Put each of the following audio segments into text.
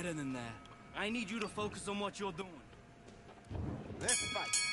better than that. I need you to focus on what you're doing. Let's fight.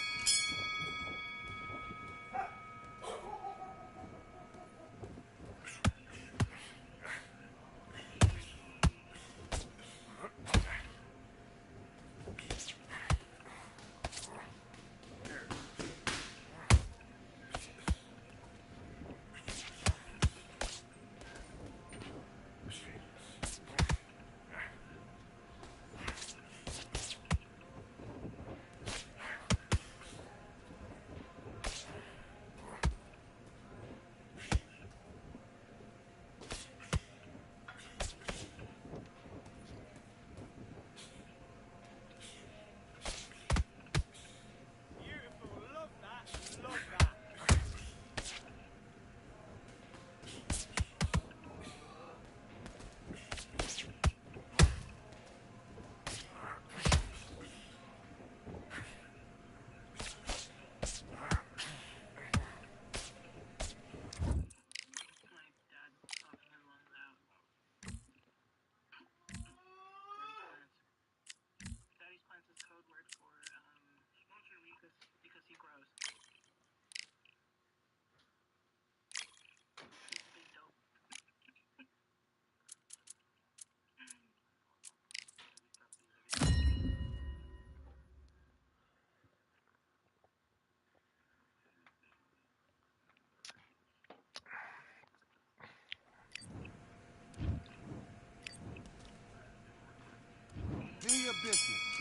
Do your business.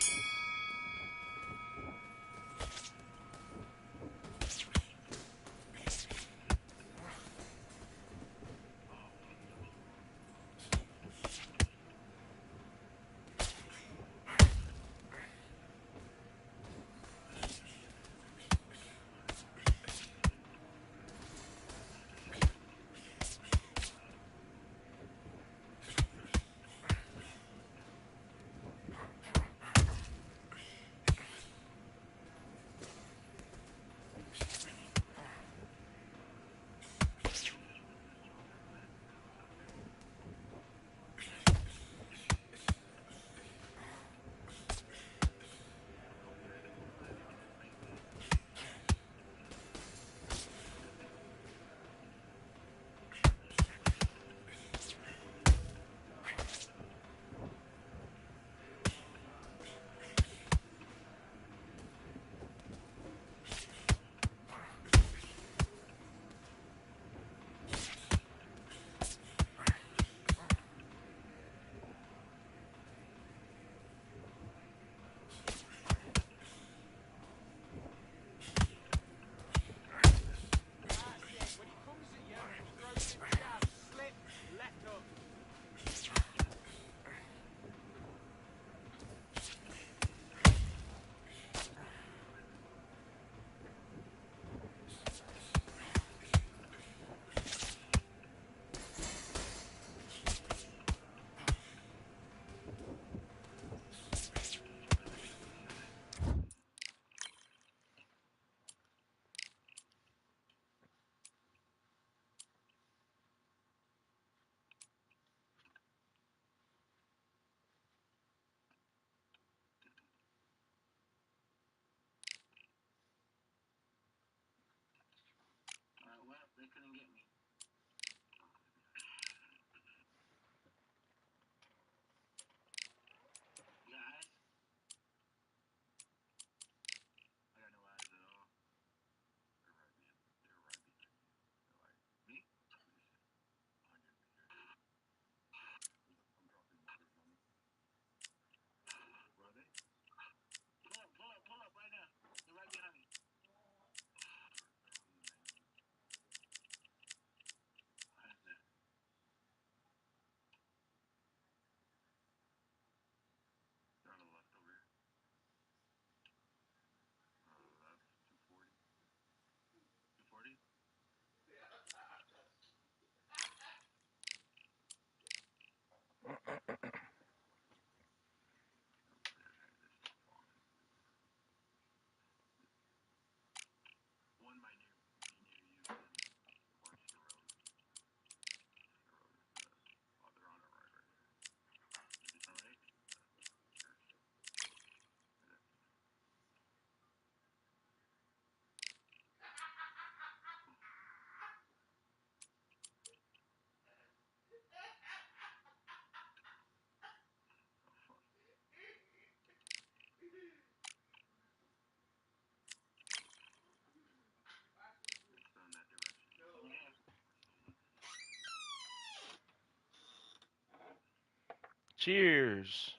Cheers.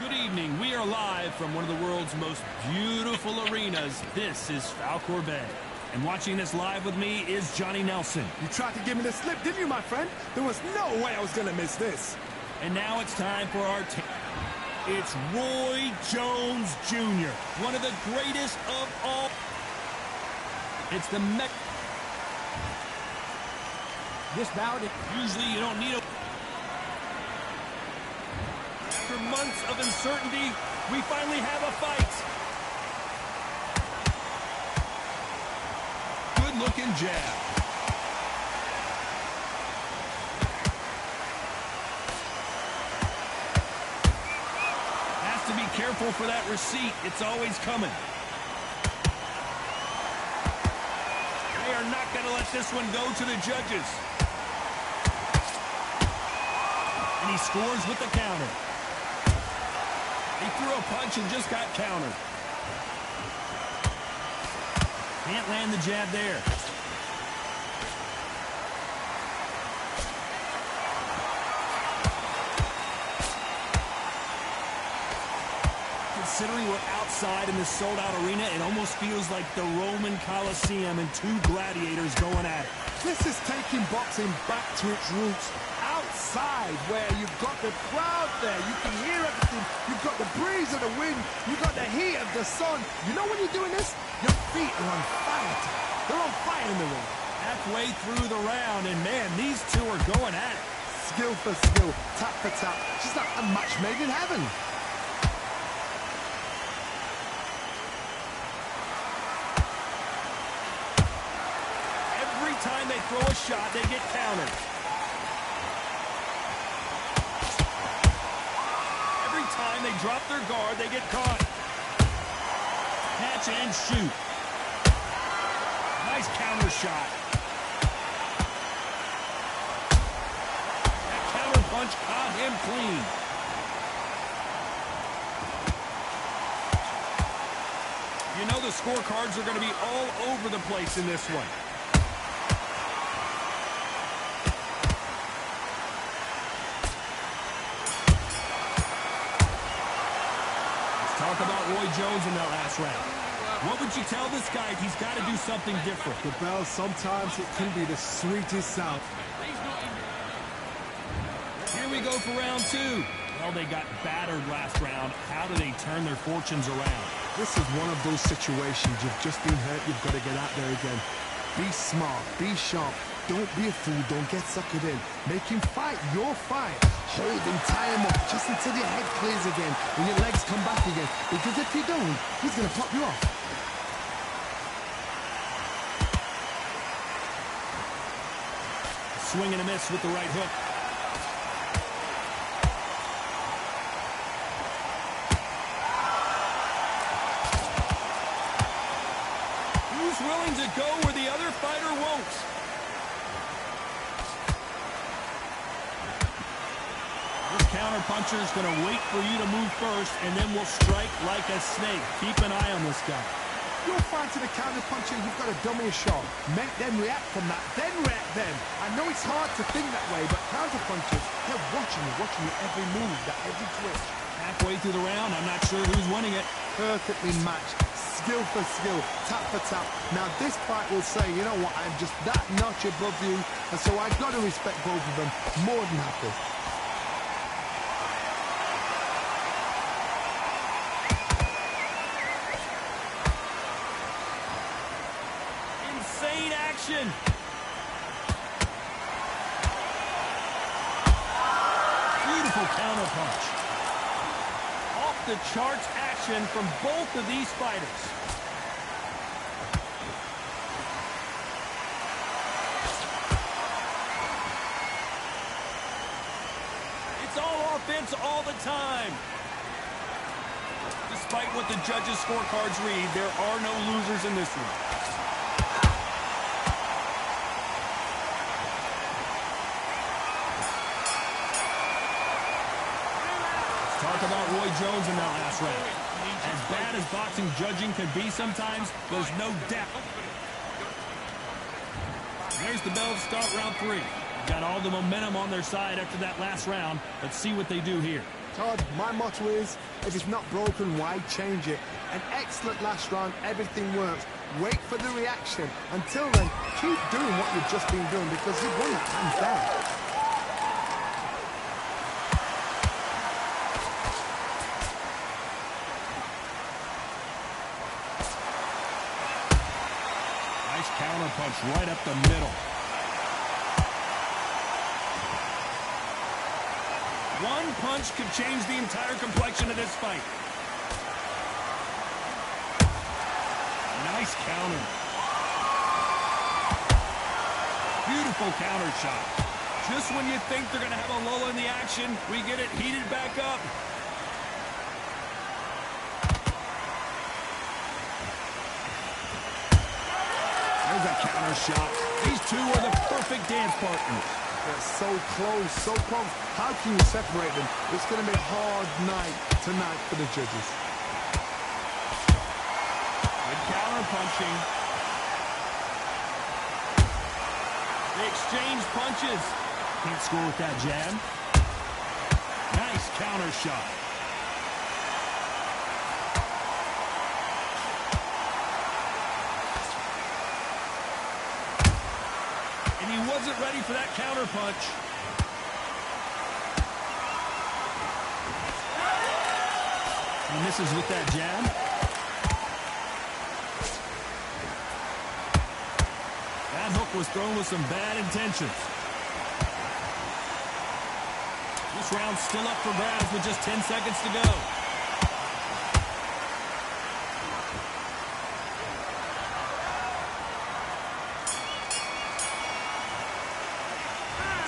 Good evening. We are live from one of the world's most beautiful arenas. This is Falcor Bay. And watching this live with me is Johnny Nelson. You tried to give me the slip, didn't you, my friend? There was no way I was going to miss this. And now it's time for our It's Roy Jones Jr., one of the greatest of all. It's the This bout, usually you don't need a... After months of uncertainty, we finally have a fight. Good-looking jab. Has to be careful for that receipt. It's always coming. They are not going to let this one go to the judges. And he scores with the counter. He threw a punch and just got countered. Can't land the jab there. Considering we're outside in this sold-out arena, it almost feels like the Roman Colosseum and two gladiators going at it. This is taking boxing back to its roots. Outside, where you've got the crowd there, you can hear everything, you've got the breeze of the wind, you've got the heat of the sun. You know when you're doing this? Your feet are on fire. They're on fire in the ring. Halfway through the round, and man, these two are going at it. Skill for skill, tap for tap. Just like a match made in heaven. Every time they throw a shot, they get countered. Every time they drop their guard, they get caught. Catch and shoot. Nice counter shot. That counter punch caught him clean. You know the scorecards are going to be all over the place in this one. Talk about Roy Jones in that last round. What would you tell this guy if he's got to do something different? The bell, sometimes it can be the sweetest sound. Here we go for round two. Well, they got battered last round. How do they turn their fortunes around? This is one of those situations. You've just been hurt. You've got to get out there again. Be smart. Be sharp. Don't be a fool. Don't get suckered in. Make him fight your fight. Hold him, tie him up, just until your head clears again and your legs come back again. Because if you don't, he's going to pop you off. Swing and a miss with the right hook. Who's willing to go where the other fighter won't? This counter-puncher is going to wait for you to move first, and then will strike like a snake. Keep an eye on this guy. You're fighting a counter-puncher, you've got to dummy a shot. Make them react from that, then react them. I know it's hard to think that way, but counter-punchers, they're watching you every move, that every twitch. Halfway through the round, I'm not sure who's winning it. Perfectly matched, skill for skill, tap for tap. Now this fight will say, you know what, I'm just that notch above you, and so I've got to respect both of them more than happy. Insane action. Beautiful counter punch. Off the charts action from both of these fighters. It's all offense all the time. Despite what the judges' scorecards read, there are no losers in this one. Talk about Roy Jones in that last round. As bad as boxing judging can be sometimes, there's no doubt. There's the bell to start round 3. Got all the momentum on their side after that last round. Let's see what they do here. Todd, my motto is, if it's not broken, why change it? An excellent last round, everything works. Wait for the reaction. Until then, keep doing what you've just been doing because you've won that hands down. Counter punch right up the middle. One punch could change the entire complexion of this fight. Nice counter. Beautiful counter shot. Just when you think they're going to have a lull in the action, we get it heated back up. There's a counter shot. These two are the perfect dance partners. They're so close, so close. How can you separate them? It's going to be a hard night tonight for the judges. Good counter punching. They exchange punches. Can't score with that jab. Nice counter shot. He wasn't ready for that counter punch. He misses with that jab. That hook was thrown with some bad intentions. This round's still up for grabs with just 10 seconds to go.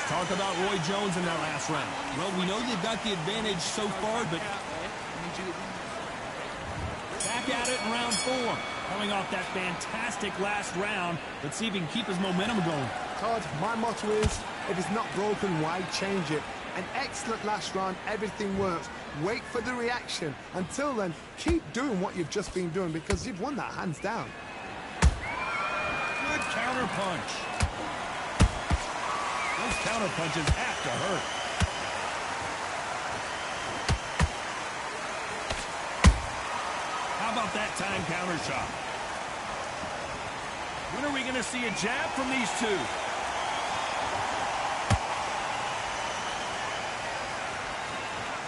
Talk about Roy Jones in that last round. Well, we know they've got the advantage so far, but back at it in round 4. Coming off that fantastic last round. Let's see if he can keep his momentum going. Todd, my motto is, if it's not broken, why change it? An excellent last round, everything works. Wait for the reaction. Until then, keep doing what you've just been doing because you've won that hands down. Good counter punch. Those counter punches have to hurt. How about that time counter shot? When are we going to see a jab from these two?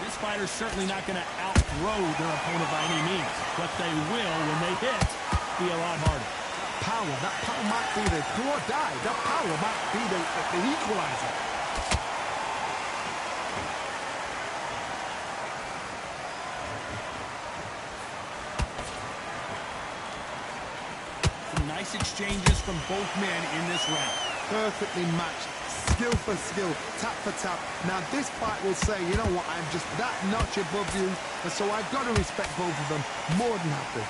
This fighter's certainly not going to outthrow their opponent by any means, but they will, when they hit, be a lot harder. That power might be the do or die. That power might be the equalizer. Some nice exchanges from both men in this round. Perfectly matched. Skill for skill, tap for tap. Now this fight will say, you know what, I'm just that notch above you, and so I've got to respect both of them. More than happy.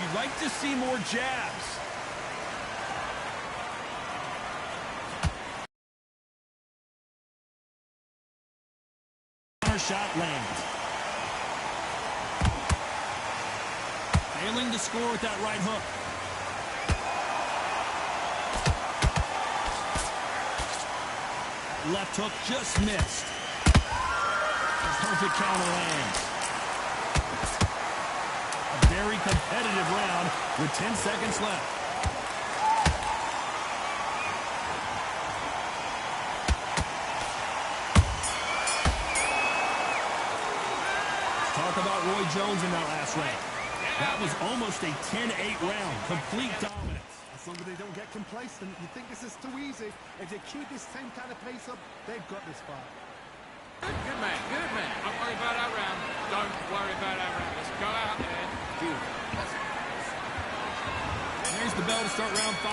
You'd like to see more jabs. Counter shot lands. Failing to score with that right hook. Left hook just missed. Perfect counter lands. A very competitive round with 10 seconds left. Let's talk about Roy Jones in that last round. That was almost a 10-8 round. Complete dominance. As long as they don't get complacent, you think this is too easy. If they keep this same kind of pace up, they've got this far. Good man, good man. Don't worry about our round. Don't worry about our round. Let's go out there. There's the bell to start round 5.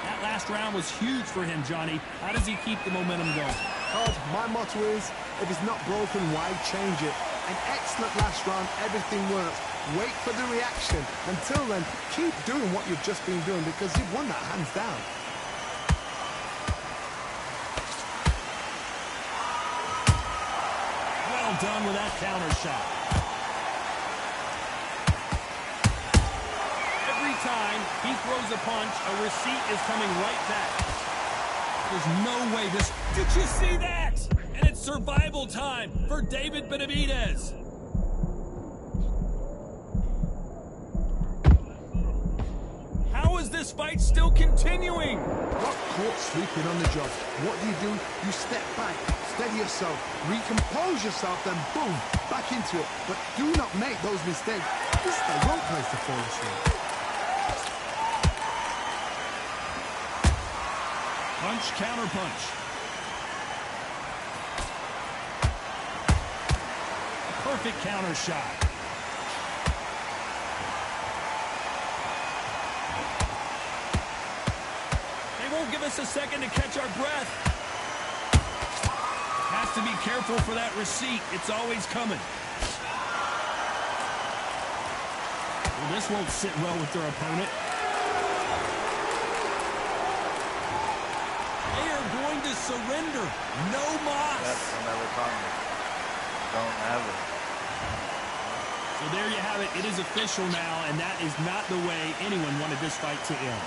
That last round was huge for him, Johnny. How does he keep the momentum going? Todd, my motto is, if it's not broken, why change it? An excellent last round, everything works. Wait for the reaction. Until then, keep doing what you've just been doing because you've won that hands down. Well done with that counter shot. Every time he throws a punch, a receipt is coming right back. There's no way this... Did you see that? And it's survival time for David Benavidez. How is this fight still continuing? Got caught sleeping on the job. What do? You step back, steady yourself, recompose yourself, then boom, back into it. But do not make those mistakes. This is the wrong place to fall asleep. Punch, counter punch. Perfect counter shot. They won't give us a second to catch our breath. Has to be careful for that receipt. It's always coming. Well, this won't sit well with their opponent. They are going to surrender. No mas. That's another comment. Don't have it. So there you have it. It is official now, and that is not the way anyone wanted this fight to end.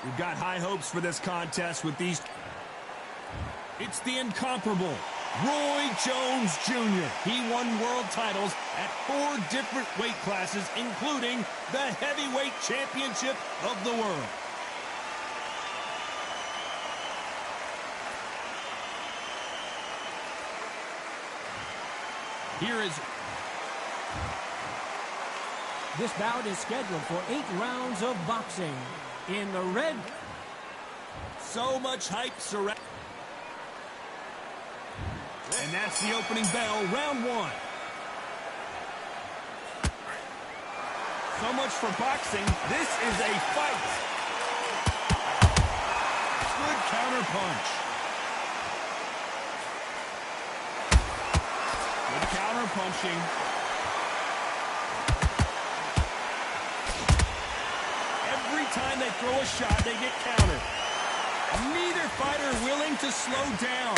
We've got high hopes for this contest with these. It's the incomparable Roy Jones Jr. He won world titles at 4 different weight classes, including the heavyweight championship of the world. Here is... This bout is scheduled for 8 rounds of boxing. In the red... So much hype surrounding... And that's the opening bell, round 1. So much for boxing. This is a fight. Good counter punch. Good counter punching. Every time they throw a shot, they get countered. Neither fighter willing to slow down.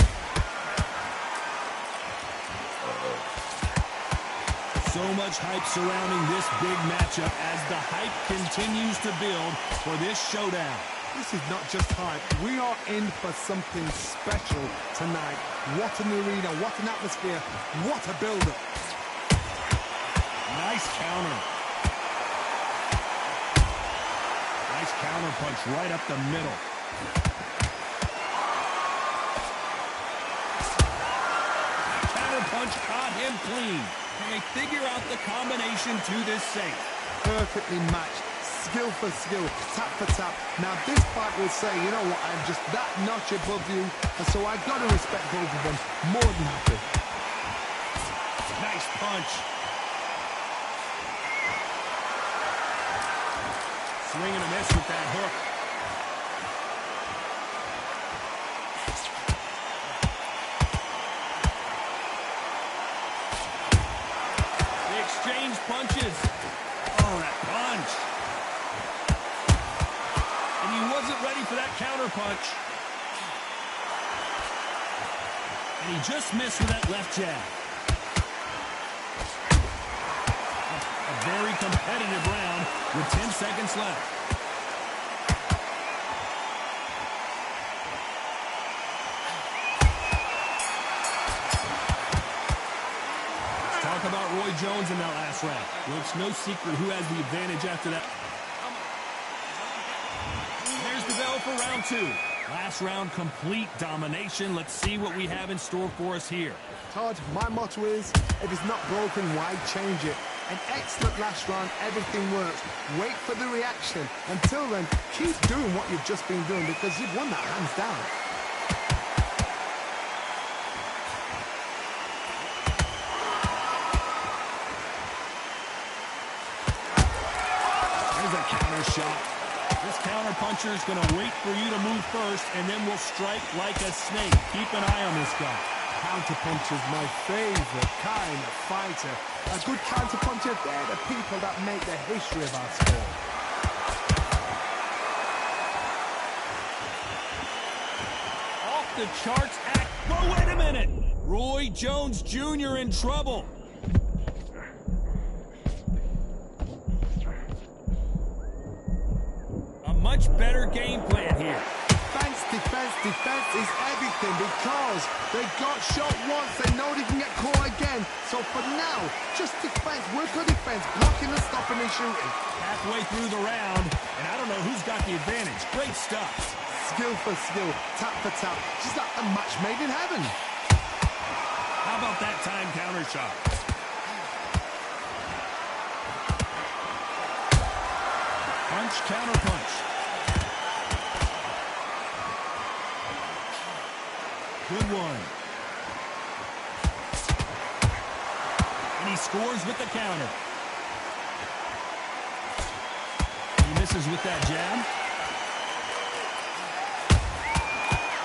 So much hype surrounding this big matchup as the hype continues to build for this showdown. This is not just hype. We are in for something special tonight. What an arena, what an atmosphere, what a build-up. Nice counter. Nice counter punch right up the middle. Counter punch caught him clean. Can they figure out the combination to this safe? Perfectly matched, skill for skill, tap for tap. Now this fight will say, you know what, I'm just that notch above you, and so I've got to respect both of them. More than happy. Nice punch. Swing and a miss with that hook. Exchange punches. Oh, that punch. And he wasn't ready for that counter punch. And he just missed with that left jab. A very competitive round with 10 seconds left. Talk about Roy Jones in that last round. Well, it's no secret who has the advantage after that. There's the bell for round 2. Last round, complete domination. Let's see what we have in store for us here. Todd, my motto is, if it's not broken, why change it? An excellent last round, everything works. Wait for the reaction. Until then, keep doing what you've just been doing because you've won that hands down. Counter shot. This counter puncher is going to wait for you to move first and then will strike like a snake. Keep an eye on this guy. Counter puncher's my favorite kind of fighter. A good counter puncher, they're the people that make the history of our sport. Off the charts act. Whoa, wait a minute. Roy Jones Jr. in trouble. Much better game plan here. Defense is everything because they got shot once, they know they can get caught again. So for now, just defense, work on defense, blocking and stopping and shooting. Halfway through the round, and I don't know who's got the advantage. Great stuff. Skill for skill, tap for tap, just like a match made in heaven. How about that time counter shot? Punch, counter punch. Good one. And he scores with the counter. He misses with that jab.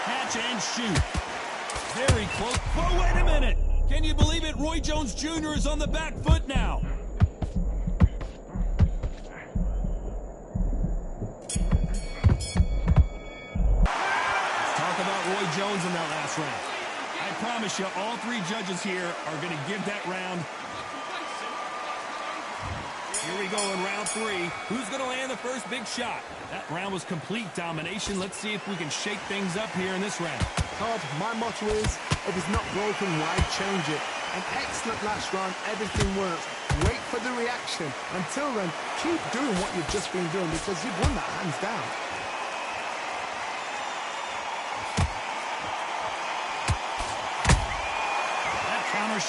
Catch and shoot. Very close. Whoa, wait a minute. Can you believe it? Roy Jones Jr. is on the back foot now. Roy Jones in that last round. I promise you, all 3 judges here are going to give that round. Here we go in round 3. Who's going to land the first big shot? That round was complete domination. Let's see if we can shake things up here in this round. Todd, my motto is, if it's not broken, why change it? An excellent last round, everything works. Wait for the reaction. Until then, keep doing what you've just been doing because you've won that hands down.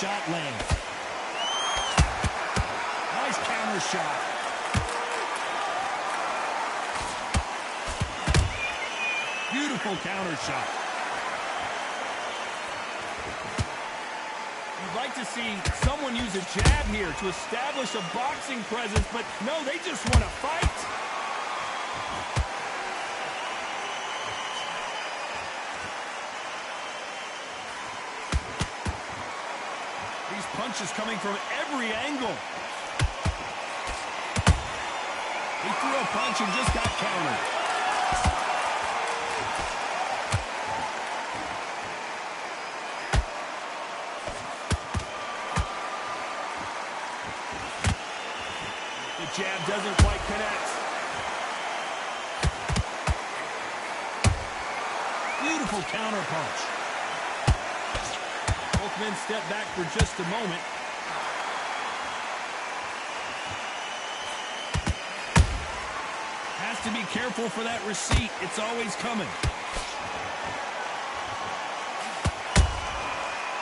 Shot lands. Nice counter shot. Beautiful counter shot. You'd like to see someone use a jab here to establish a boxing presence, but no, they just want to fight. These punches coming from every angle. He threw a punch and just got countered. The jab doesn't quite connect. Beautiful counter punch. Both men step back for just a moment. Has to be careful for that receipt. It's always coming.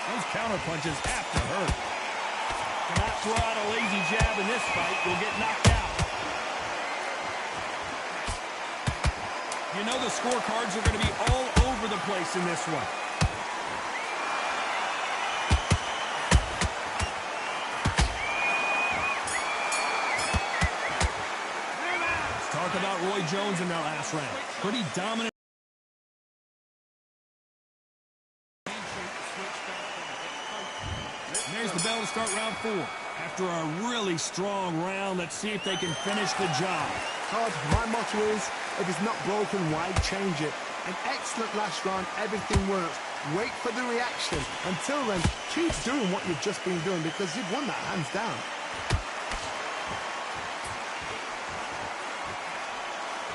Those counter punches have to hurt. Cannot throw out a lazy jab in this fight. You'll get knocked out. You know the scorecards are going to be all over the place in this one. Let's talk about Roy Jones in that last round. Pretty dominant. There's the bell to start round 4. After a really strong round, let's see if they can finish the job. Todd, my motto is, if it's not broken, why change it? An excellent last round, everything works. Wait for the reaction. Until then, keep doing what you've just been doing because you've won that hands down.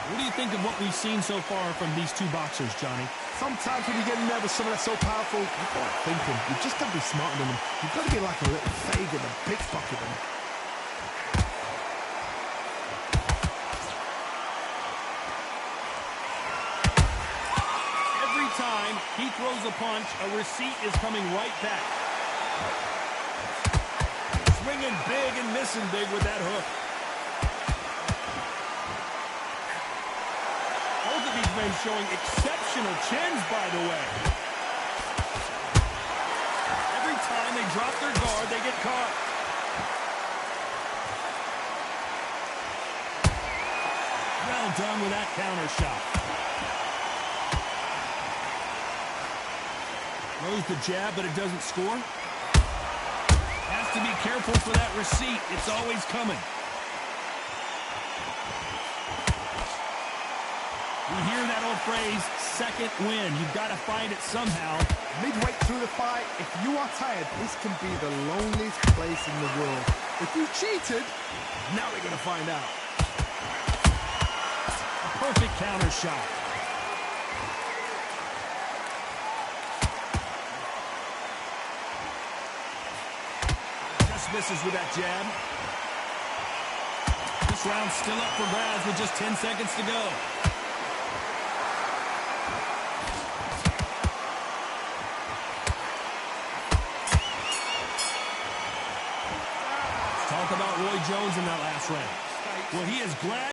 What do you think of what we've seen so far from these two boxers, Johnny? Sometimes when you get nervous, someone that's so powerful, you've got to think them. You've just got to be smarter than them. You've got to be like a little Fagin and pickpocket them. Every time he throws a punch, a receipt is coming right back. Swinging big and missing big with that hook. Both of these men showing exceptional chins, by the way. Every time they drop their guard, they get caught. Well done with that counter shot. Throws the jab, but it doesn't score. Has to be careful for that receipt. It's always coming. You hear that old phrase, second win. You've got to find it somehow. Midway through the fight, if you are tired, this can be the loneliest place in the world. If you cheated, now we're going to find out. A perfect counter shot. Just misses with that jab. This round's still up for grabs with just 10 seconds to go. Talk about Roy Jones in that last round. Well, he is glad.